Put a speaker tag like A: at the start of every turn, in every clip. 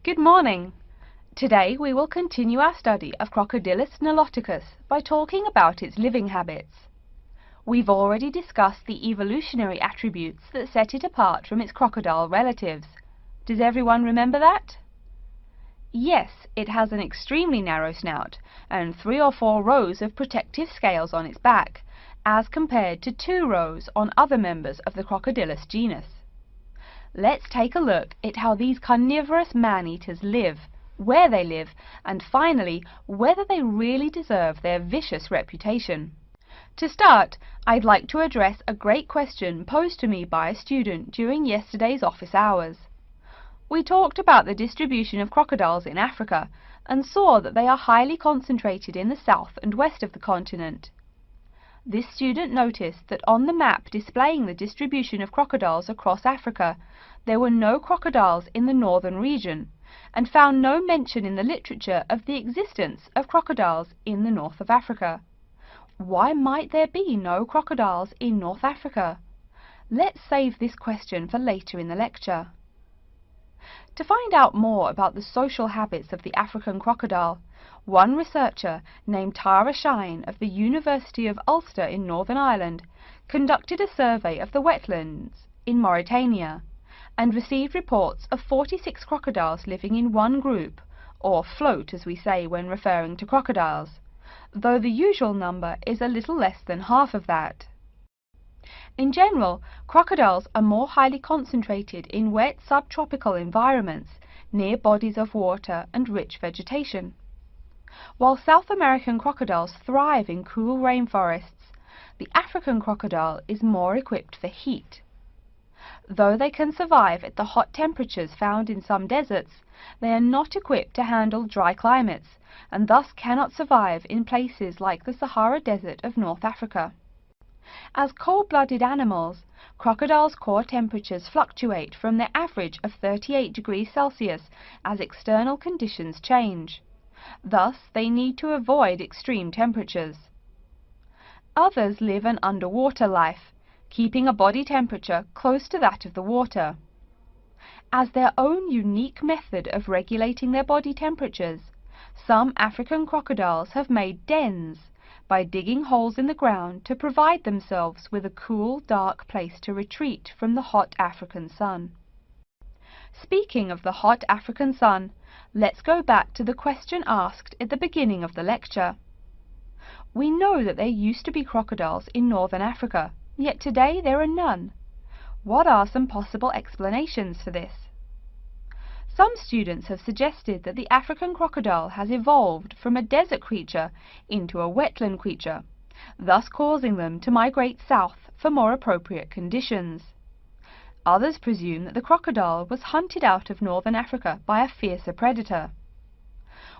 A: Good morning. Today we will continue our study of Crocodylus niloticus by talking about its living habits. We've already discussed the evolutionary attributes that set it apart from its crocodile relatives. Does everyone remember that? Yes, it has an extremely narrow snout and 3 or 4 rows of protective scales on its back, as compared to 2 rows on other members of the Crocodylus genus. Let's take a look at how these carnivorous man-eaters live, where they live, and finally, whether they really deserve their vicious reputation. To start, I'd like to address a great question posed to me by a student during yesterday's office hours. We talked about the distribution of crocodiles in Africa and saw that they are highly concentrated in the south and west of the continent. This student noticed that on the map displaying the distribution of crocodiles across Africa, there were no crocodiles in the northern region, and found no mention in the literature of the existence of crocodiles in the north of Africa. Why might there be no crocodiles in North Africa? Let's save this question for later in the lecture. To find out more about the social habits of the African crocodile, one researcher named Tara Shine of the University of Ulster in Northern Ireland conducted a survey of the wetlands in Mauritania and received reports of 46 crocodiles living in one group, or float as we say when referring to crocodiles, though the usual number is a little less than half of that. In general, crocodiles are more highly concentrated in wet subtropical environments near bodies of water and rich vegetation. While South American crocodiles thrive in cool rainforests, the African crocodile is more equipped for heat. Though they can survive at the hot temperatures found in some deserts, they are not equipped to handle dry climates and thus cannot survive in places like the Sahara Desert of North Africa. As cold-blooded animals, crocodiles' core temperatures fluctuate from their average of 38 degrees Celsius as external conditions change. Thus, they need to avoid extreme temperatures. Others live an underwater life, keeping a body temperature close to that of the water. As their own unique method of regulating their body temperatures, some African crocodiles have made dens by digging holes in the ground to provide themselves with a cool, dark place to retreat from the hot African sun. Speaking of the hot African sun, let's go back to the question asked at the beginning of the lecture. We know that there used to be crocodiles in northern Africa, yet today there are none. What are some possible explanations for this? Some students have suggested that the African crocodile has evolved from a desert creature into a wetland creature, thus causing them to migrate south for more appropriate conditions. Others presume that the crocodile was hunted out of northern Africa by a fiercer predator.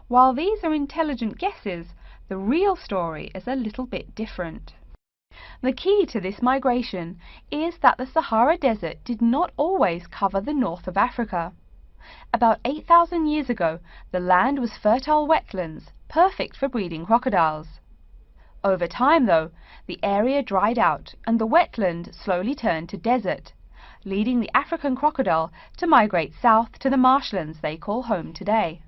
A: While these are intelligent guesses, the real story is a little bit different. The key to this migration is that the Sahara Desert did not always cover the north of Africa. About 8,000 years ago, the land was fertile wetlands, perfect for breeding crocodiles. Over time, though, the area dried out and the wetland slowly turned to desert, leading the African crocodile to migrate south to the marshlands they call home today.